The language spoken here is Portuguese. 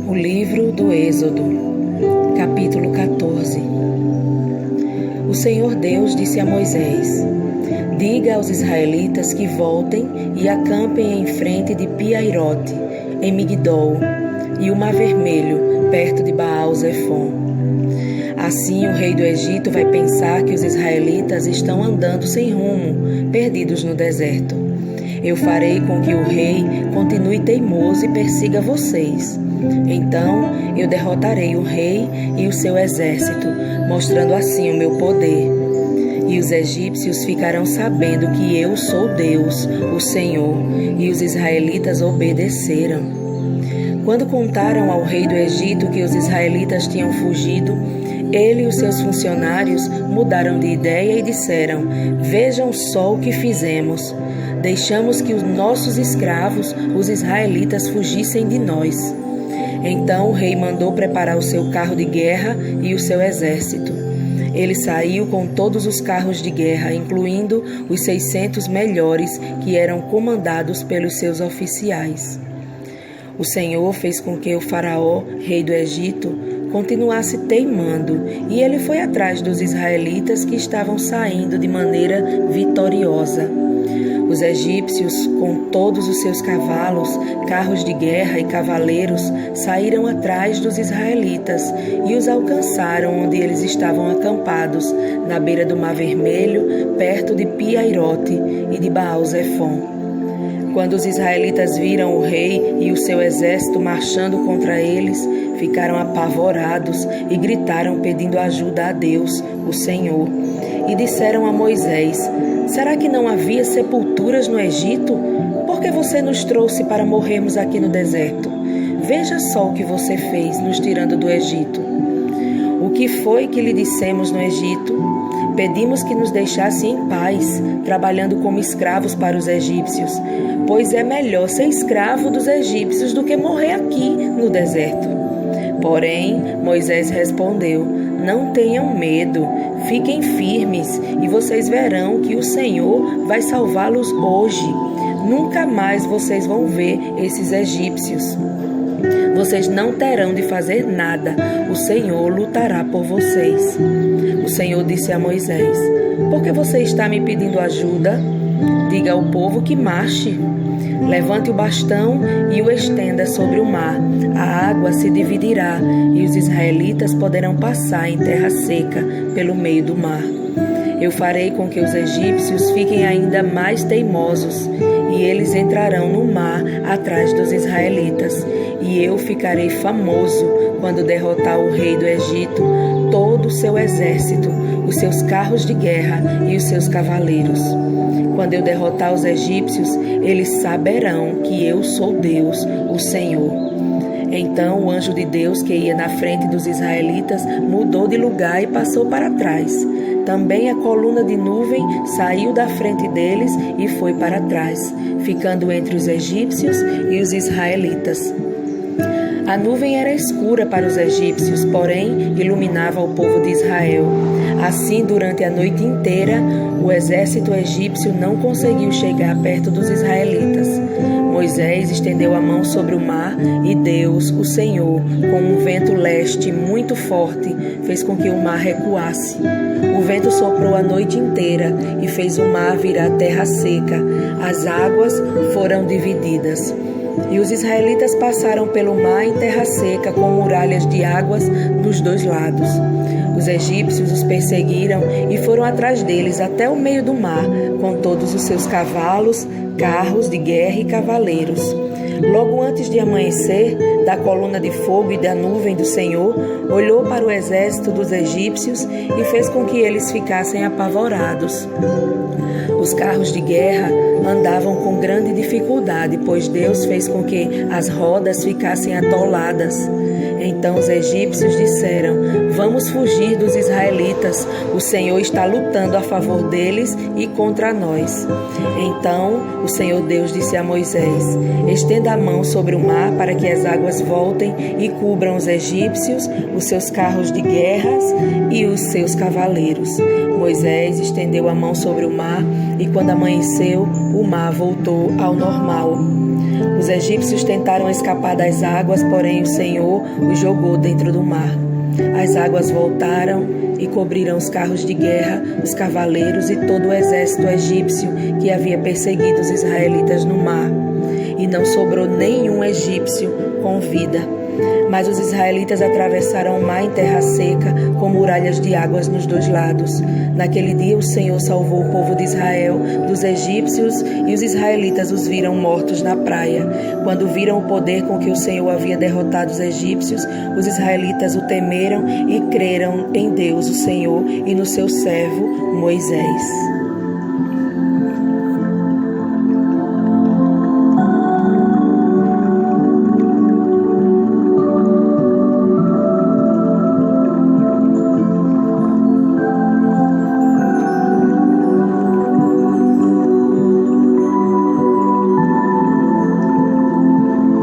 O livro do Êxodo, capítulo 14. O Senhor Deus disse a Moisés: diga aos israelitas que voltem e acampem em frente de Pi-Hahirote, em Migdol, e o Mar Vermelho, perto de Baal-Zefon. Assim o rei do Egito vai pensar que os israelitas estão andando sem rumo, perdidos no deserto. Eu farei com que o rei continue teimoso e persiga vocês. Então eu derrotarei o rei e o seu exército, mostrando assim o meu poder. E os egípcios ficarão sabendo que eu sou Deus, o Senhor, e os israelitas obedeceram. Quando contaram ao rei do Egito que os israelitas tinham fugido, ele e os seus funcionários mudaram de ideia e disseram: vejam só o que fizemos. Deixamos que os nossos escravos, os israelitas, fugissem de nós. Então o rei mandou preparar o seu carro de guerra e o seu exército. Ele saiu com todos os carros de guerra, incluindo os 600 melhores que eram comandados pelos seus oficiais. O Senhor fez com que o faraó, rei do Egito, continuasse teimando, e ele foi atrás dos israelitas que estavam saindo de maneira vitoriosa. Os egípcios, com todos os seus cavalos, carros de guerra e cavaleiros, saíram atrás dos israelitas e os alcançaram onde eles estavam acampados, na beira do Mar Vermelho, perto de Pi-Hahirote e de Baal-Zefon. Quando os israelitas viram o rei e o seu exército marchando contra eles, ficaram apavorados e gritaram pedindo ajuda a Deus, o Senhor. E disseram a Moisés: será que não havia sepulturas no Egito? Por que você nos trouxe para morrermos aqui no deserto? Veja só o que você fez nos tirando do Egito. O que foi que lhe dissemos no Egito? Pedimos que nos deixasse em paz, trabalhando como escravos para os egípcios, pois é melhor ser escravo dos egípcios do que morrer aqui no deserto. Porém, Moisés respondeu: não tenham medo, fiquem firmes e vocês verão que o Senhor vai salvá-los hoje. Nunca mais vocês vão ver esses egípcios. Vocês não terão de fazer nada, o Senhor lutará por vocês. O Senhor disse a Moisés: por que você está me pedindo ajuda? Diga ao povo que marche. Levante o bastão e o estenda sobre o mar. A água se dividirá e os israelitas poderão passar em terra seca pelo meio do mar. Eu farei com que os egípcios fiquem ainda mais teimosos e eles entrarão no mar atrás dos israelitas. E eu ficarei famoso quando derrotar o rei do Egito, todo o seu exército, os seus carros de guerra e os seus cavaleiros. Quando eu derrotar os egípcios, eles saberão que eu sou Deus, o Senhor. Então o anjo de Deus que ia na frente dos israelitas mudou de lugar e passou para trás. Também a coluna de nuvem saiu da frente deles e foi para trás, ficando entre os egípcios e os israelitas. A nuvem era escura para os egípcios, porém iluminava o povo de Israel. Assim, durante a noite inteira, o exército egípcio não conseguiu chegar perto dos israelitas. Moisés estendeu a mão sobre o mar e Deus, o Senhor, com um vento leste muito forte, fez com que o mar recuasse. O vento soprou a noite inteira e fez o mar virar terra seca. As águas foram divididas. E os israelitas passaram pelo mar em terra seca, com muralhas de águas dos dois lados. Os egípcios os perseguiram e foram atrás deles até o meio do mar, com todos os seus cavalos, carros de guerra e cavaleiros. Logo antes de amanhecer, da coluna de fogo e da nuvem do Senhor, olhou para o exército dos egípcios e fez com que eles ficassem apavorados. Os carros de guerra andavam com grande dificuldade, pois Deus fez com que as rodas ficassem atoladas. Então os egípcios disseram: vamos fugir dos israelitas, o Senhor está lutando a favor deles e contra nós. Então o Senhor Deus disse a Moisés: estenda a mão sobre o mar para que as águas voltem e cubram os egípcios, os seus carros de guerras e os seus cavaleiros. Moisés estendeu a mão sobre o mar e quando amanheceu, o mar voltou ao normal. Os egípcios tentaram escapar das águas, porém o Senhor os jogou dentro do mar. As águas voltaram e cobriram os carros de guerra, os cavaleiros e todo o exército egípcio que havia perseguido os israelitas no mar. E não sobrou nenhum egípcio com vida. Mas os israelitas atravessaram o mar em terra seca, com muralhas de águas nos dois lados. Naquele dia o Senhor salvou o povo de Israel dos egípcios, e os israelitas os viram mortos na praia. Quando viram o poder com que o Senhor havia derrotado os egípcios, os israelitas o temeram e creram em Deus, o Senhor, e no seu servo Moisés.